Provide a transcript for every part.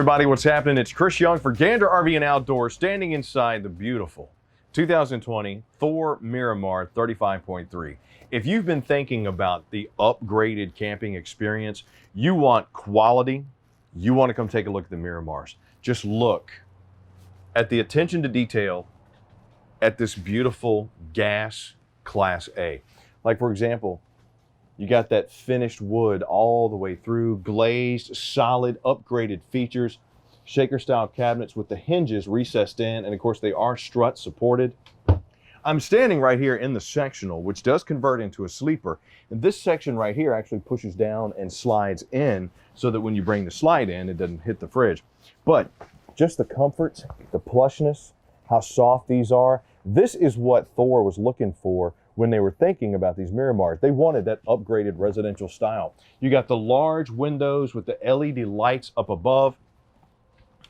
everybody, what's happening? It's Chris Young for Gander RV and Outdoors, standing inside the beautiful 2020 Thor Miramar 35.3. If you've been thinking about the upgraded camping experience, you want quality, you want to come take a look at the Miramars. Just look at the attention to detail at this beautiful gas Class A. Like, for example, you got that finished wood all the way through, glazed, solid, upgraded features, shaker style cabinets with the hinges recessed in, and of course they are strut supported. I'm standing right here in the sectional, which does convert into a sleeper. And this section right here actually pushes down and slides in so that when you bring the slide in, it doesn't hit the fridge. But just the comfort, the plushness, how soft these are. This is what Thor was looking for when they were thinking about these Miramars. They wanted that upgraded residential style. You got the large windows with the LED lights up above,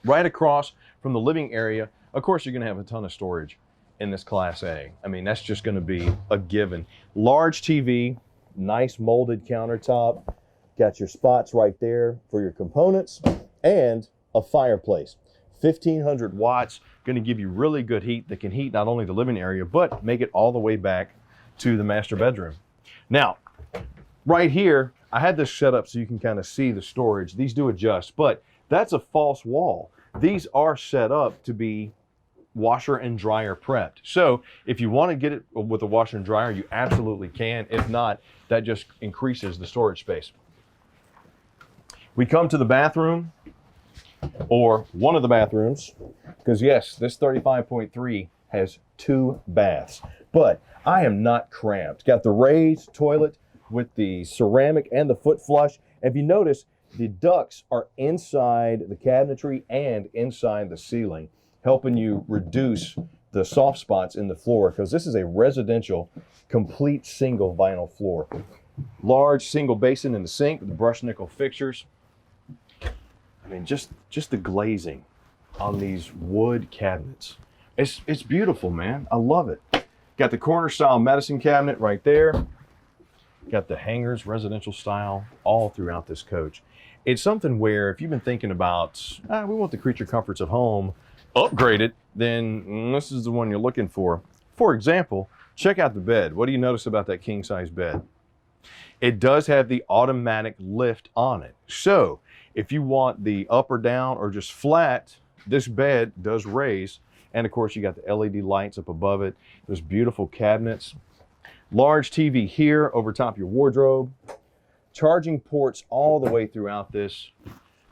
right across from the living area. Of course, you're gonna have a ton of storage in this Class A. I mean, that's just gonna be a given. Large TV, nice molded countertop, got your spots right there for your components, and a fireplace. 1,500 watts, gonna give you really good heat that can heat not only the living area, but make it all the way back to the master bedroom. Now, right here, I had this set up so you can kind of see the storage. These do adjust, but that's a false wall. These are set up to be washer and dryer prepped. So if you want to get it with a washer and dryer, you absolutely can. If not, that just increases the storage space. We come to the bathroom, or one of the bathrooms, because yes, this 35.3 has 2 baths, but I am not cramped. Got the raised toilet with the ceramic and the foot flush. If you notice, the ducts are inside the cabinetry and inside the ceiling, helping you reduce the soft spots in the floor, because this is a residential complete single vinyl floor. Large single basin in the sink with the brushed nickel fixtures. I mean, just the glazing on these wood cabinets. It's beautiful, man. I love it. Got the corner style medicine cabinet right there. Got the hangers, residential style, all throughout this coach. It's something where if you've been thinking about, we want the creature comforts of home upgraded, then this is the one you're looking for. For example, check out the bed. What do you notice about that king size bed? It does have the automatic lift on it. So if you want the up or down or just flat, this bed does raise. And of course, you got the LED lights up above it. There's beautiful cabinets. Large TV here over top your wardrobe. Charging ports all the way throughout this.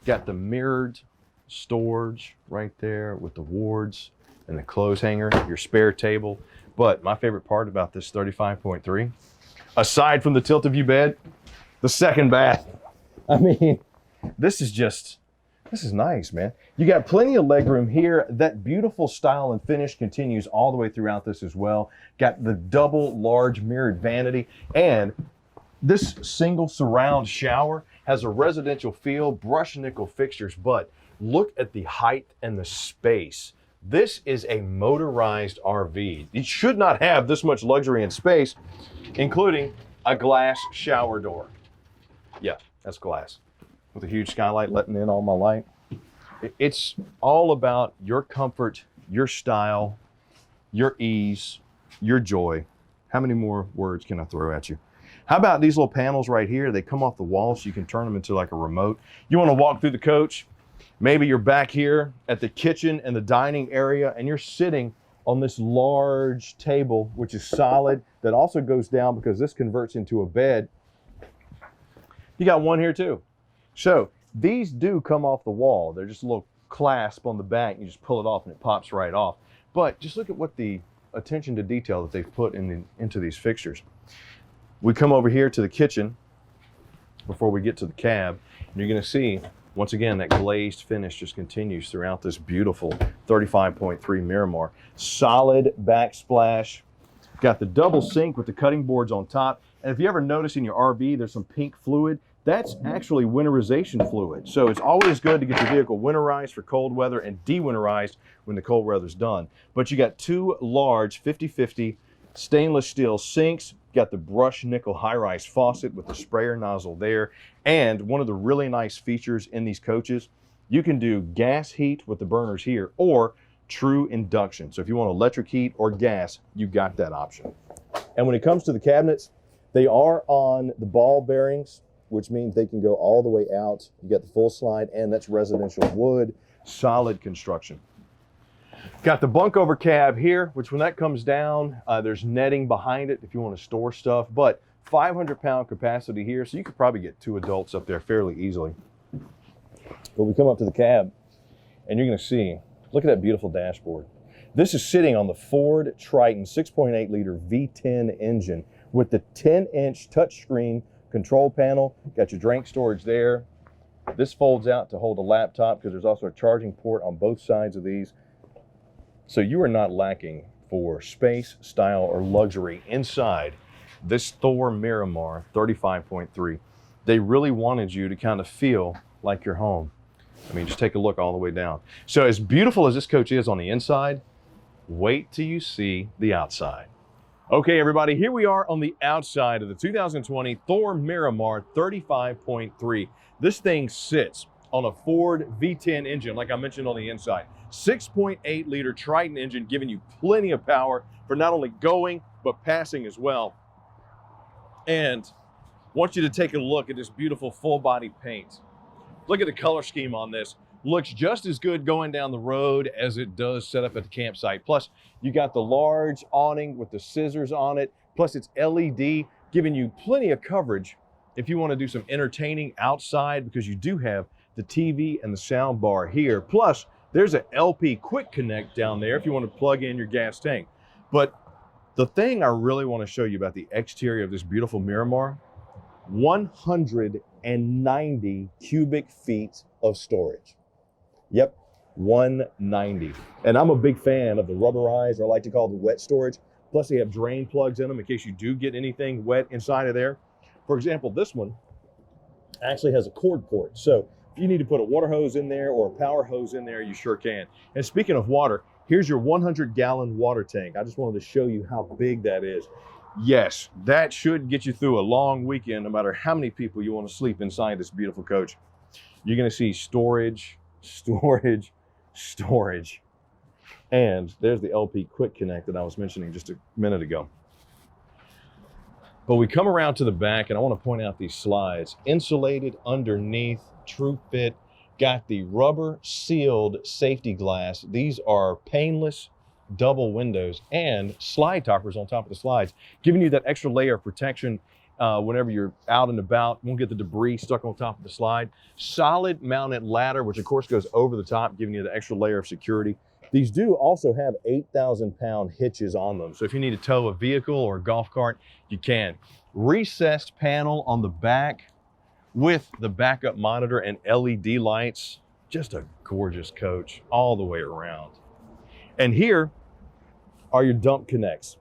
Got the mirrored storage right there with the wards and the clothes hanger, your spare table. But my favorite part about this 35.3, aside from the tilt-a-view bed, the second bath. I mean, this is nice, man. You got plenty of legroom here. That beautiful style and finish continues all the way throughout this as well. Got the double large mirrored vanity, and this single surround shower has a residential feel, brushed nickel fixtures, but look at the height and the space. This is a motorized RV. It should not have this much luxury and space, including a glass shower door. Yeah, that's glass, with a huge skylight letting in all my light. It's all about your comfort, your style, your ease, your joy. How many more words can I throw at you? How about these little panels right here? They come off the wall so you can turn them into like a remote. You want to walk through the coach, maybe you're back here at the kitchen and the dining area, and you're sitting on this large table, which is solid, that also goes down because this converts into a bed. You got one here too. So these do come off the wall. They're just a little clasp on the back. You just pull it off and it pops right off. But just look at what the attention to detail that they've put into these fixtures. We come over here to the kitchen before we get to the cab, and you're gonna see, once again, that glazed finish just continues throughout this beautiful 35.3 Miramar. Solid backsplash. Got the double sink with the cutting boards on top. And if you ever notice in your RV, there's some pink fluid. That's actually winterization fluid. So it's always good to get your vehicle winterized for cold weather and de-winterized when the cold weather's done. But you got 2 large 50/50 stainless steel sinks. Got the brushed nickel high-rise faucet with the sprayer nozzle there. And one of the really nice features in these coaches, You can do gas heat with the burners here or true induction. So if you want electric heat or gas, you got that option. And when it comes to the cabinets, they are on the ball bearings, which means they can go all the way out. You got the full slide, and that's residential wood, solid construction. Got the bunk over cab here, which when that comes down, there's netting behind it if you want to store stuff, but 500-pound capacity here, so you could probably get 2 adults up there fairly easily. But we come up to the cab, and you're going to see, look at that beautiful dashboard. This is sitting on the Ford Triton 6.8-liter V10 engine with the 10-inch touchscreen control panel. Got your drink storage there. This folds out to hold a laptop because there's also a charging port on both sides of these. So you are not lacking for space, style, or luxury inside this Thor Miramar 35.3. They really wanted you to kind of feel like you're home. I mean, just take a look all the way down. So as beautiful as this coach is on the inside, wait till you see the outside. Okay, everybody, here we are on the outside of the 2020 Thor Miramar 35.3. This thing sits on a Ford V10 engine, like I mentioned on the inside. 6.8-liter Triton engine, giving you plenty of power for not only going, but passing as well. And I want you to take a look at this beautiful full-body paint. Look at the color scheme on this. Looks just as good going down the road as it does set up at the campsite. Plus, you got the large awning with the scissors on it. Plus, it's LED, giving you plenty of coverage if you want to do some entertaining outside, because you do have the TV and the sound bar here. Plus, there's an LP quick connect down there if you want to plug in your gas tank. But the thing I really want to show you about the exterior of this beautiful Miramar, 190 cubic feet of storage. Yep, 190. And I'm a big fan of the rubberized, or I like to call it the wet storage. Plus they have drain plugs in them in case you do get anything wet inside of there. For example, this one actually has a cord port. So if you need to put a water hose in there or a power hose in there, you sure can. And speaking of water, here's your 100-gallon water tank. I just wanted to show you how big that is. Yes, that should get you through a long weekend, no matter how many people you want to sleep inside this beautiful coach. You're going to see storage, storage, storage. And there's the LP quick connect that I was mentioning just a minute ago. But we come around to the back, and I want to point out these slides. Insulated underneath, true fit, got the rubber sealed safety glass. These are painless double windows and slide toppers on top of the slides, giving you that extra layer of protection whenever you're out and about. Won't get the debris stuck on top of the slide. Solid mounted ladder, which of course goes over the top, giving you the extra layer of security. These do also have 8,000-pound hitches on them. So if you need to tow a vehicle or a golf cart, you can. Recessed panel on the back with the backup monitor and LED lights. Just a gorgeous coach all the way around. And here are your dump connects.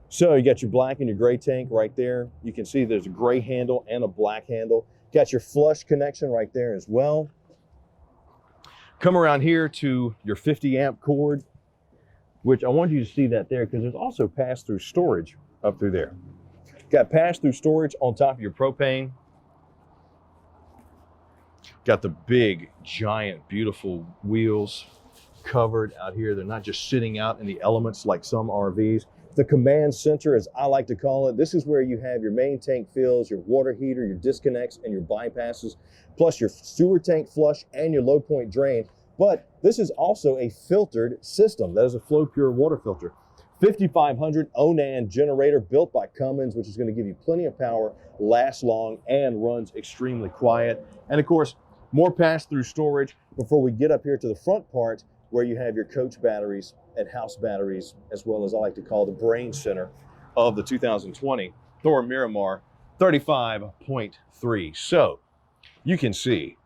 So you got your black and your gray tank right there. You can see there's a gray handle and a black handle. Got your flush connection right there as well. Come around here to your 50-amp cord, which I want you to see that there because there's also pass-through storage up through there. Got pass-through storage on top of your propane. Got the big, giant, beautiful wheels covered out here. They're not just sitting out in the elements like some RVs. The command center, as I like to call it, this is where you have your main tank fills, your water heater, your disconnects, and your bypasses, plus your sewer tank flush and your low point drain. But this is also a filtered system. That is a Flow Pure water filter. 5500 Onan generator built by Cummins, which is going to give you plenty of power, lasts long, and runs extremely quiet. And of course, more pass-through storage before we get up here to the front part where you have your coach batteries and house batteries, as well as I like to call the brain center of the 2020 Thor Miramar 35.3. So you can see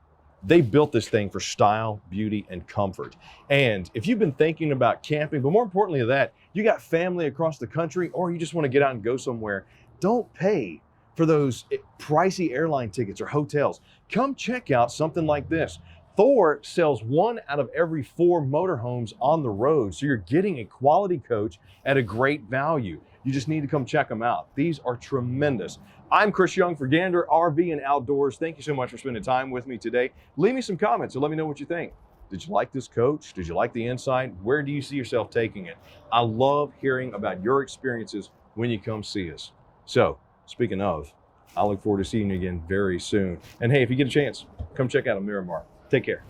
they built this thing for style, beauty, and comfort. And if you've been thinking about camping, but more importantly than that, you got family across the country, or you just want to get out and go somewhere, don't pay for those pricey airline tickets or hotels. Come check out something like this. Thor sells 1 out of every 4 motorhomes on the road. So you're getting a quality coach at a great value. You just need to come check them out. These are tremendous. I'm Chris Young for Gander RV and Outdoors. Thank you so much for spending time with me today. Leave me some comments and let me know what you think. Did you like this coach? Did you like the inside? Where do you see yourself taking it? I love hearing about your experiences when you come see us. So, speaking of, I look forward to seeing you again very soon. And hey, if you get a chance, come check out a Miramar. Take care.